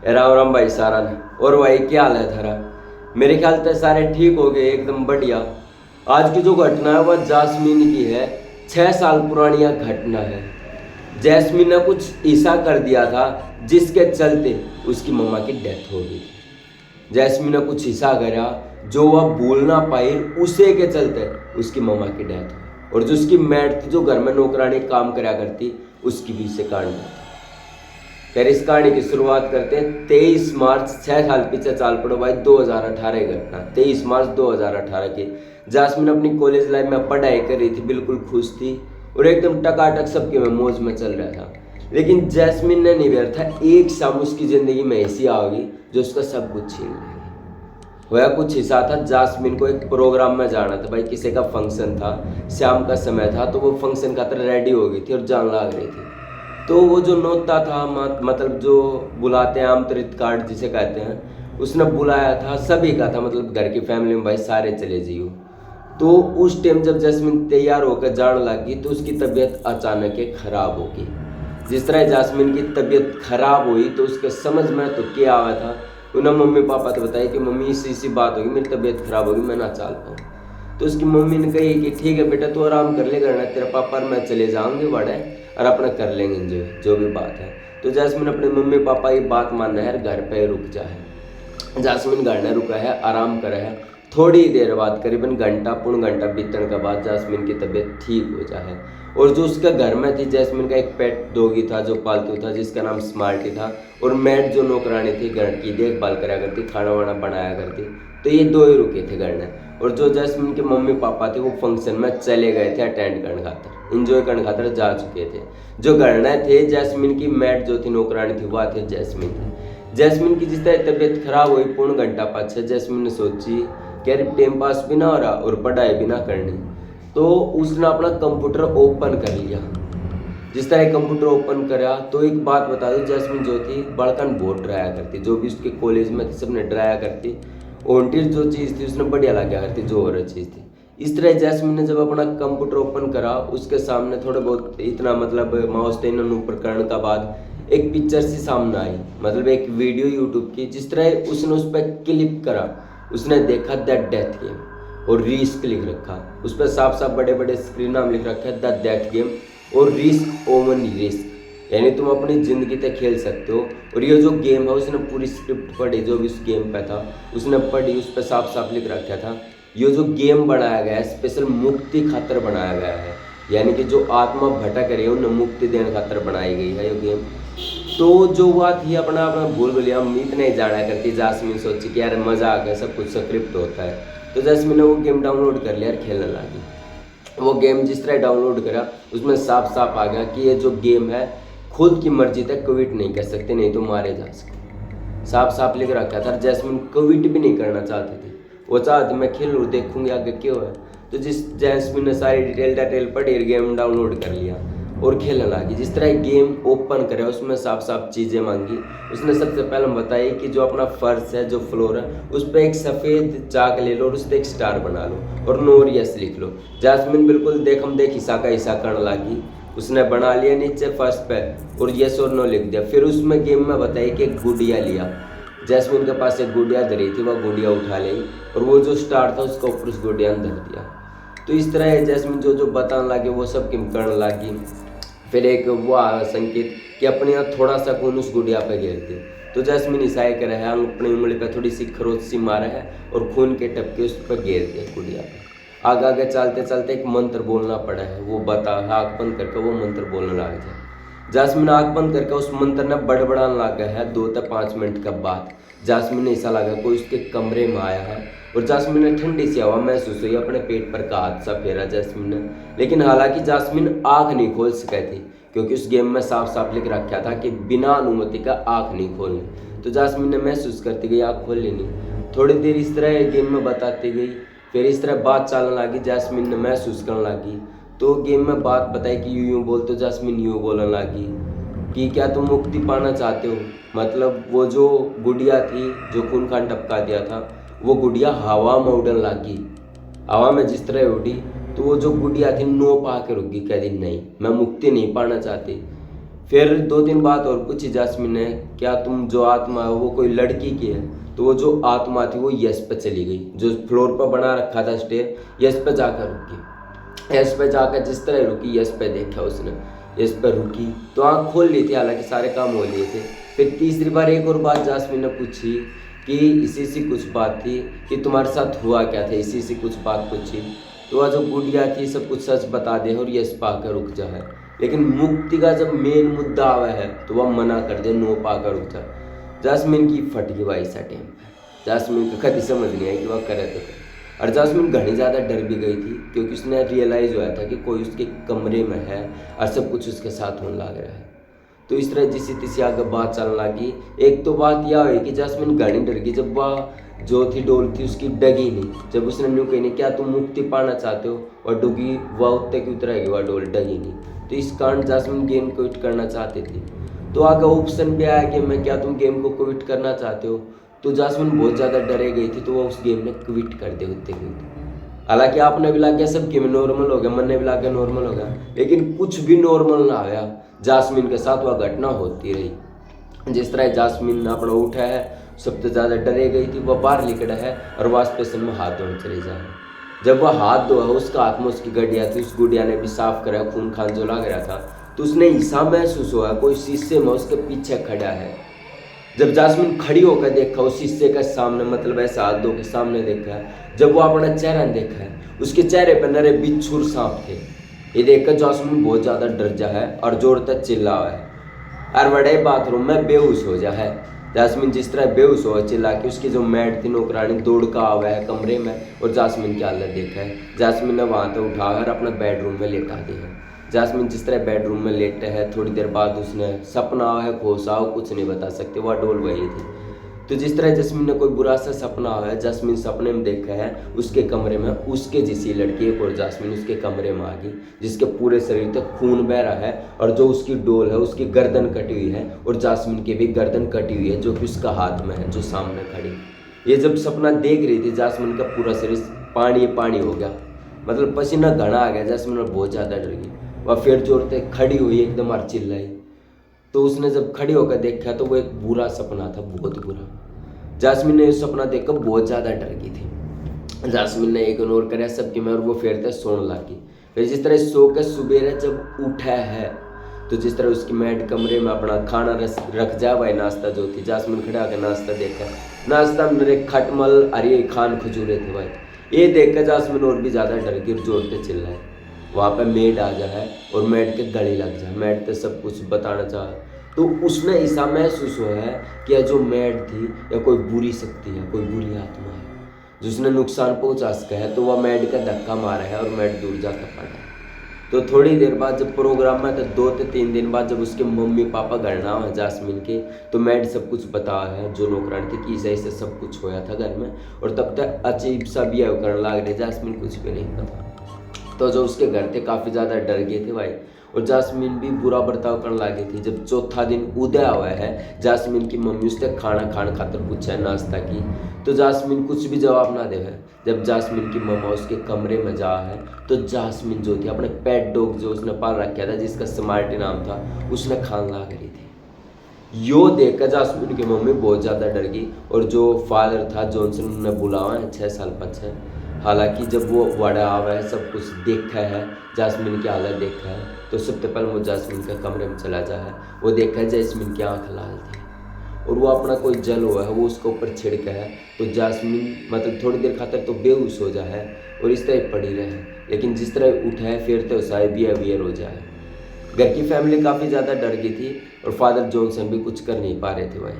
राम राम भाई सारन। और भाई क्या हाल है थारा? मेरे ख्याल से सारे ठीक हो गए एकदम बढ़िया। आज की जो घटना है वह जासमीन की है। 6 साल पुरानी यह घटना है। जैस्मीन ने कुछ ऐसा कर दिया था जिसके चलते उसकी मम्मा की डेथ हो गई थी। जैस्मीन ने कुछ ऐसा करा जो वह भूल ना पाई, उसे के चलते उसकी मम्मा की डेथ हुई। और जो उसकी मैड थी जो घर में नौकरानी काम करा करती, उसकी भी से कांड था। फिर इस कहानी की शुरुआत करते हैं 23 मार्च 6 साल पीछे चाल पड़ो भाई, 2018 की घटना। 23 मार्च 2018 की जासमीन अपनी कॉलेज लाइफ में पढ़ाई कर रही थी, बिल्कुल खुश थी और एकदम टकाटक सबके में मौज में चल रहा था। लेकिन जैस्मिन ने नहीं बेर था एक शाम उसकी जिंदगी में ऐसी आ गई जो उसका सब कुछ छीन लेगी। वह कुछ हिस्सा था, जासमीन को एक प्रोग्राम में जाना था भाई, किसी का फंक्शन था, शाम का समय था, तो वो फंक्शन खातर रेडी हो गई थी और जान लग रही थी। तो वो जो नोता था मतलब जो बुलाते हैं आमंत्रित कार्ड जिसे कहते हैं, उसने बुलाया था, सभी का था, मतलब घर की फैमिली में भाई सारे चले जियो। तो उस टाइम जब जैस्मिन तैयार होकर जाने लगी तो उसकी तबीयत अचानक ही खराब हो गई। जिस तरह जासमीन की तबीयत खराब हुई तो उसके समझ में तो क्या आया था, उन्हें मम्मी पापा तो बताया कि मम्मी इसी बात होगी, मेरी तबीयत खराब होगी, मैं ना चल पाऊँ। तो उसकी मम्मी ने कही कि ठीक है बेटा, तू आराम कर ले, करना तेरा पापा और मैं चले जाऊंगे बड़े और अपना कर लेंगे एंजॉय जो भी बात है। तो जैस्मिन अपने मम्मी पापा की बात मानना है, घर पे रुक जा है। जासमीन घर में रुका है, आराम करा है। थोड़ी देर बाद करीबन घंटा पूर्ण घंटा बीतने के बाद जासमीन की तबीयत ठीक हो जाए। और जो उसके घर में थी, जैस्मिन का एक पेट डॉगी था जो पालतू था, जिसका नाम स्मार्टी था। और मैड जो नौकरानी थी घर की देखभाल करा करती, खाना वाना बनाया करती। तो ये दो ही रुके थे घर में। और जो जैस्मिन के मम्मी पापा थे वो फंक्शन में चले गए थे अटेंड करने खातर, इंजॉय करने खातर जा चुके थे। जो घर में थे, जैस्मिन की मैड जो थी नौकरानी थी वह थे जैस्मिन थी। जैस्मिन की जिस तरह तबीयत खराब हुई पूर्ण घंटा पाछे, जैस्मिन ने सोची कि यार टाइम पास भी ना हो रहा और पढ़ाई भी ना करनी। तो उसने अपना कंप्यूटर ओपन कर लिया। जिस तरह कंप्यूटर ओपन करा तो एक बात बता दो, जैस्मिन जो थी बड़कन बहुत डराया करती, जो भी उसके कॉलेज में थी सबने डराया करती। ओंटिर जो चीज़ थी उसने बढ़िया लगा करती, जो और चीज़ थी। इस तरह जैस्मिन ने जब अपना कंप्यूटर ओपन करा, उसके सामने थोड़े बहुत इतना मतलब माउस टेन ऊपर करने का बाद एक पिक्चर सी सामने आई, मतलब एक वीडियो यूट्यूब की। जिस तरह उसने उस पर क्लिक करा, उसने देखा द डेथ गेम और रिस्क लिख रखा। उस पर साफ साफ बड़े बड़े स्क्रीन नाम लिख रखा है द डेथ गेम और रिस्क ओवन रिस्क, यानी तुम अपनी ज़िंदगी तक खेल सकते हो। और ये जो गेम है उसने पूरी स्क्रिप्ट पढ़ी, जो भी उस गेम पे था उसने पढ़ी, उस पर साफ साफ लिख रखा था ये जो गेम बनाया गया है स्पेशल मुक्ति खातर बनाया गया है, यानी कि जो आत्मा भटक रही है उन्हें मुक्ति देने खातर बनाई गई है ये गेम। तो जो बात ही अपना अपना भूल भुलिया हम इतने जाना करती, जासमीन सोची कि यार मज़ा आ गया, सब कुछ स्क्रिप्ट होता है। तो जासमीन ने वो गेम डाउनलोड कर लिया और खेलने लगी। वो गेम जिस तरह डाउनलोड करा उसमें साफ साफ आ गया कि ये जो गेम है खुद की मर्जी तक क्विट नहीं कर सकते, नहीं तो मारे जा सकते। साफ साफ लिख रखा था। जैस्मिन क्विट भी नहीं करना चाहती थी, वो चाहती मैं खेल लूँ, देखूंगी आगे क्यों है। तो जिस जैस्मिन ने सारी डिटेल पढ़ी, गेम डाउनलोड कर लिया और खेलने लगी। जिस तरह गेम ओपन करे उसमें साफ साफ चीज़ें मांगी। उसने सबसे पहले बताई कि जो अपना फर्श है, जो फ्लोर है, उस पर एक सफ़ेद चाक ले लो और उस पर एक स्टार बना लो और नो यस लिख लो। जैस्मिन बिल्कुल देखम देख हिस्सा का हिस्सा करने लगी। उसने बना लिया नीचे फर्स्ट पे और यस और नो लिख दिया। फिर उसमें गेम में बताई कि एक गुड़िया लिया। जैस्मिन के पास एक गुड़िया धरी थी, वह गुड़िया उठा ली और वो जो स्टार था उसका ऊपर उस गुड़िया ने धर दिया। तो इस तरह जैस्मिन जो जो बताने लगे वो सब किम करने लगी। फिर एक वो आया संकेत कि अपने यहाँ थोड़ा सा खून उस गुड़िया पे गिर दे। तो जैस्मिन ईसाई कर रहा है, अपनी उंगली पे थोड़ी सी खरोच सी मारा है और खून के टपके उस पर गिर दिए गुड़िया पे। आगे आगे चलते चलते एक मंत्र बोलना पड़ा है, वो बता आँख बंद करके वो मंत्र बोलने लग जाए। जासमीन आँख बंद करके उस मंत्र ने बड़बड़ाने लगा है। 2 से 5 मिनट के बाद जासमीन ने ऐसा लगा कोई उसके कमरे में आया है और जासमीन ने ठंडी सी हवा महसूस हुई। अपने पेट पर का हाथ सा फेरा जासमीन ने, लेकिन हालांकि जासमीन आँख नहीं खोल सकी थी क्योंकि उस गेम में साफ साफ लिख रखा था कि बिना अनुमति का आँख नहीं खोलनी। तो जासमीन ने महसूस करती गई आँख खोल लेनी। थोड़ी देर इस तरह गेम में बताती गई, फिर इस तरह बात चलने लगी, जासमीन ने महसूस करने लगी। तो गेम में बात बताई कि यूं बोल, तो जासमीन यूं बोलने लगी कि क्या तुम मुक्ति पाना चाहते हो। मतलब वो जो गुड़िया थी जो खून खान टपका दिया था, वो गुड़िया हवा में उड़ने लगी। हवा में जिस तरह उड़ी तो वो जो गुड़िया थी नो पा के रुक गई, कह दी नहीं मैं मुक्ति नहीं पाना चाहती। फिर 2 दिन बाद और पूछी जास्मिन ने, क्या तुम जो आत्मा है वो कोई लड़की की है? तो वो जो आत्मा थी वो यश पे चली गई, जो फ्लोर पर बना रखा था स्टेयर, यश पे जाकर रुकी। यश पे जाकर जिस तरह रुकी, यश पे देखा उसने, यश पे रुकी तो आँख खोल ली थी, हालांकि सारे काम हो लिए थे। फिर तीसरी बार एक और बात जास्मिन ने पूछी कि इसी सी कुछ बात थी कि तुम्हारे साथ हुआ क्या था, इसी सी कुछ बात पूछी। तो वह जो गुड़िया थी सब कुछ सच बता दे और यश पाकर रुक जाए। लेकिन मुक्ति का जब मेन मुद्दा आवा है तो वह मना कर दे, नो पाकर रुक जा। जास्मिन की फट गई भाई सा टाइम पे। जास्मिन को कभी समझ नहीं आई कि वह करे तो करे। और जास्मिन घनी ज़्यादा डर भी गई थी, क्योंकि उसने रियलाइज़ हुआ था कि कोई उसके कमरे में है और सब कुछ उसके साथ होने लग रहा है। तो इस तरह जिसी तिसी आगे बात चलने लगी। एक तो बात यह हुई कि जास्मिन घनी डर गई जब वह जो थी डोल थी उसकी डगी नहीं। जब उसने न्यू कही नहीं, क्या तुम मुक्ति पाना चाहते हो, और डुगी वह उत्ते की उतरेगी, वह डोल डगी नहीं। तो इस कारण जास्मिन गेम को क्विट करना चाहती थी। तो आगे ऑप्शन भी आया कि मैं, क्या तुम गेम को क्विट करना चाहते हो? तो जास्मिन बहुत ज़्यादा डरे गई थी, तो वह उस गेम में क्विट कर दे उत्ते की उतरे। हालांकि आपने भी लग गया सब गेम नॉर्मल हो गया, मन ने भी लग गया नॉर्मल हो गया, लेकिन कुछ भी नॉर्मल ना आया। जास्मिन के साथ वह घटना होती रही। जिस तरह जास्मिन अपना उठा है, सबसे ज़्यादा डरे गई थी, वह बाहर लिखड़ा है और वॉश बेसिन में हाथ धोने चले जाए। जब वह हाथ धोआ, उसका हाथ में उसकी गड्डिया थी, उस गुड़िया ने भी साफ करा, खून खान जो लग रहा था, तो उसने ऐसा महसूस हुआ कोई शीशे में उसके पीछे खड़ा है। जब जास्मिन खड़ी होकर देखा उस शीशे के सामने, मतलब ऐसे हाथ धो के सामने देखा है, जब वो अपना चेहरा देखा है, उसके चेहरे पर नरे बिच्छू सांप थे। ये देखकर जास्मिन बहुत ज़्यादा डर जा है और जोर तक चिल्ला है और बड़े बाथरूम में बेहोश हो जा है। जास्मिन जिस तरह बेहोश हो चिल्ला के, उसकी जो मैड थी नौकरानी दौड़ का आवा है कमरे में और जास्मिन की हालत देखा है। जास्मिन ने वहाँ तो उठाकर अपना बेडरूम में लेटा दिया। जास्मिन जिस तरह बेडरूम में लेटे है, थोड़ी देर बाद उसने सपना है, खोसा हो, कुछ नहीं बता सकते, वह डोल वही थी। तो जिस तरह जास्मिन ने कोई बुरा सा सपना है, जास्मिन सपने में देखा है उसके कमरे में उसके जैसी लड़की एक और जास्मिन उसके कमरे में आ गई, जिसके पूरे शरीर तक खून बह रहा है और जो उसकी डोल है उसकी गर्दन कटी हुई है और जास्मिन की भी गर्दन कटी हुई है, जो कि उसका हाथ में है, जो सामने खड़ी। ये जब सपना देख रही थी, जास्मिन का पूरा शरीर पानी पानी हो गया, मतलब पसीना घना आ गया। जास्मिन बहुत ज़्यादा डर गई। वह फिर जोर से खड़ी हुई, एकदम और चिल्लाई। तो उसने जब खड़ी होकर देखा तो वो एक बुरा सपना था, बहुत बुरा। जास्मिन ने सपना देखकर बहुत ज़्यादा डर गई थी। जास्मिन ने इग्नोर कराया सबकी में और वो फिर से सोने लगी। फिर जिस तरह सो कर सुबेरे जब उठा है, तो जिस तरह उसकी मैड कमरे में अपना खाना रख जा भाई, नाश्ता जो थी, जास्मिन खड़ा होकर नाश्ता देखा। नाश्ता में खटमल अरे खान खजूरे थे भाई। ये देखकर जास्मिन और भी ज़्यादा डर गई और जोर से चिल्लाए। वहाँ पे मेड आ जाए और मेड के गले लग जाए, मेड तो सब कुछ बताना चाहे। तो उसने ऐसा महसूस हुआ है कि यह जो मेड थी या कोई बुरी शक्ति है, कोई बुरी आत्मा है जिसने नुकसान पहुंचा सका है। तो वह मेड का धक्का मारा है और मेड दूर जाकर पड़ा। तो थोड़ी देर बाद जब प्रोग्राम में, तो 2 से 3 दिन बाद जब उसके मम्मी पापा घर ना हुए जास्मिन के, तो मेड सब कुछ बता है जो नौकरान थी कि ऐसे सब कुछ होया था घर में। और तब तक अजीब सा भी करने लग रहे, जास्मिन कुछ भी नहीं पता। तो जो उसके घर थे काफ़ी ज़्यादा डर गए थे भाई, और जास्मिन भी बुरा बर्ताव करने लगी थी। जब चौथा दिन उदय हुआ है, जास्मिन की मम्मी उससे खाना खाने खातर पूछा है नाश्ता की, तो जास्मिन कुछ भी जवाब ना दे है। जब जास्मिन की मम्मा उसके कमरे में जा है, तो जास्मिन जो थी अपने पेट डॉग जो उसने पाल रखा था, जिसका स्मार्टी नाम था, उसने खान ला करी थी। यो देखकर जास्मिन की मम्मी बहुत ज़्यादा डर गई और जो फादर था जॉनसन ने बुलावा है 6 साल पीछे। हालांकि जब वो वड़ा आवा है, सब कुछ देखा है, जास्मिन की हालत देखा है, तो सबसे पहले वो जास्मिन के कमरे में चला जा है। वो देखा है जास्मिन की आँख लाल थी और वो अपना कोई जल हुआ है वो उसके ऊपर छिड़का है। तो जास्मिन मतलब थोड़ी देर खातर तो बेहोश हो जा है और इस तरह पड़ी रहे, लेकिन जिस तरह उठा है फिर तो शायद बिहेवियर हो जाए। घर की फैमिली काफ़ी ज़्यादा डर गई थी और फादर जॉनसन भी कुछ कर नहीं पा रहे थे भाई,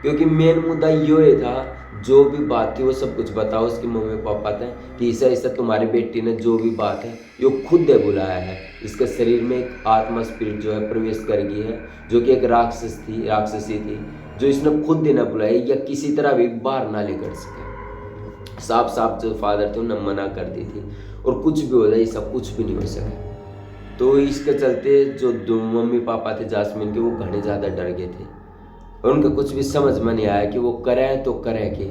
क्योंकि मेन मुद्दा ये था, जो भी बात थी वो सब कुछ बताओ उसकी मम्मी पापा थे कि ऐसा ऐसा तुम्हारी बेटी ने जो भी बात है ये खुद ने बुलाया है। इसके शरीर में एक आत्मा स्पिरिट जो है प्रवेश कर गई है, जो कि एक राक्षसी थी, जो इसने खुद ने बुलाई या किसी तरह भी बाहर ना लेकर सके। साफ साफ जो फादर थे उन्होंने मना कर दी थी और कुछ भी हो जाए सब कुछ भी नहीं हो सके। तो इसके चलते जो दो मम्मी पापा थे जास्मिन के, वो घने ज़्यादा डर गए थे और उनको कुछ भी समझ में नहीं आया कि वो करें तो करें कि।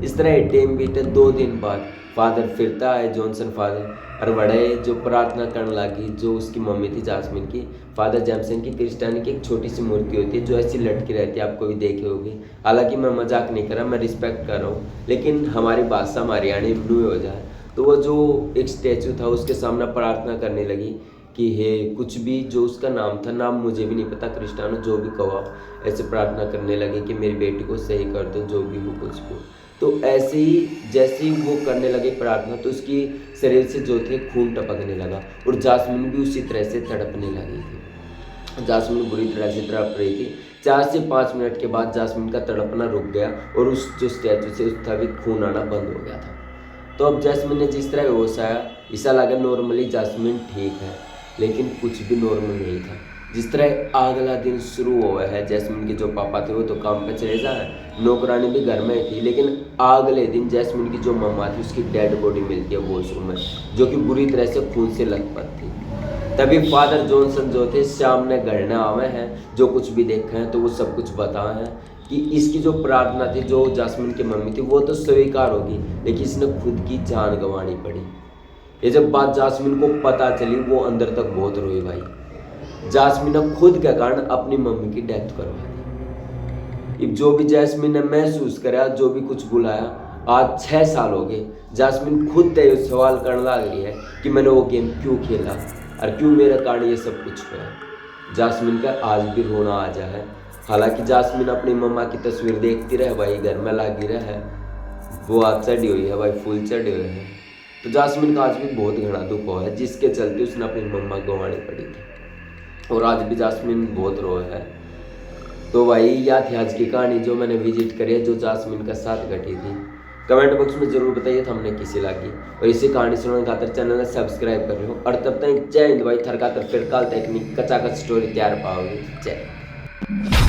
इस तरह टाइम बीते 2 दिन बाद फादर फिरता है, जॉनसन फादर, और बड़े जो प्रार्थना करने लगी, जो उसकी मम्मी थी जास्मिन की, फादर जैमसन की क्रिस्टियानी की एक छोटी सी मूर्ति होती है जो ऐसी लटकी रहती है, आपको भी देखी होगी। हालांकि मैं मजाक नहीं कर रहा, मैं रिस्पेक्ट कर रहा हूँ, लेकिन हमारी भाषा हरियाणी ब्लू हो जाए। तो वो जो एक स्टैचू था उसके सामने प्रार्थना करने लगी कि हे कुछ भी, जो उसका नाम था, नाम मुझे भी नहीं पता, क्रिस्टियानो जो भी कहो, ऐसे प्रार्थना करने लगे कि मेरी बेटी को सही कर दो, जो भी हो कुछ भी। तो ऐसे ही जैसे ही वो करने लगे प्रार्थना, तो उसकी शरीर से जो थे खून टपकने लगा, और जास्मिन भी उसी तरह से तड़पने लगी थी। जास्मिन बुरी तरह से तड़प रही थी। 4 से 5 मिनट के बाद जास्मिन का तड़पना रुक गया और उस जो स्टैचू से उसका भी खून आना बंद हो गया था। तो अब जास्मिन ने जिस तरह होश आया, ऐसा लगा नॉर्मली जास्मिन ठीक है, लेकिन कुछ भी नॉर्मल नहीं था। जिस तरह अगला दिन शुरू हुआ है, जैस्मिन के जो पापा थे वो तो काम पे चले जा रहे, नौकरानी भी घर में थी, लेकिन अगले दिन जैस्मिन की जो मम्मा थी उसकी डेड बॉडी मिलती है वॉशरूम में, जो कि बुरी तरह से खून से लथपथ थी। तभी फादर जॉनसन जो थे सामने घर में आवे हैं, जो कुछ भी देखे हैं तो वो सब कुछ बताए हैं कि इसकी जो प्रार्थना थी, जो जास्मिन की मम्मी थी, वो तो स्वीकार होगी, लेकिन इसने खुद की जान गंवानी पड़ी। ये जब बात जास्मिन को पता चली, वो अंदर तक बहुत रोई भाई। जास्मिन ने खुद के कारण अपनी मम्मी की डेथ करवा दी। अब जो भी जास्मिन ने महसूस करा, जो भी कुछ बुलाया, आज 6 साल हो गए, जास्मिन खुद तय सवाल करने लग रही है कि मैंने वो गेम क्यों खेला और क्यों मेरे कारण ये सब कुछ हुआ। जास्मिन का आज भी रोना आ जा है। हालांकि जास्मिन अपनी मम्मा की तस्वीर देखती रहे भाई, घर में लगी रहे, वो आज चढ़ी हुई है भाई, फूल चढ़े हुए हैं। तो जास्मिन का आज भी बहुत घना दुख हुआ है, जिसके चलते उसने अपनी मम्मा गंवानी पड़ी थी, और आज भी जास्मिन बहुत रोए है। तो भाई यह थी आज की कहानी जो मैंने विजिट करी है, जो जास्मिन का साथ घटी थी। कमेंट बॉक्स में जरूर बताइए था हमने किसी लगी, और इसी कहानी सुनने खातर चैनल ने सब्सक्राइब कर लो। और तब तक जय हिंद भाई, थर खातर फिर कल तक कचाकच स्टोरी तैयार पाओगे। जय।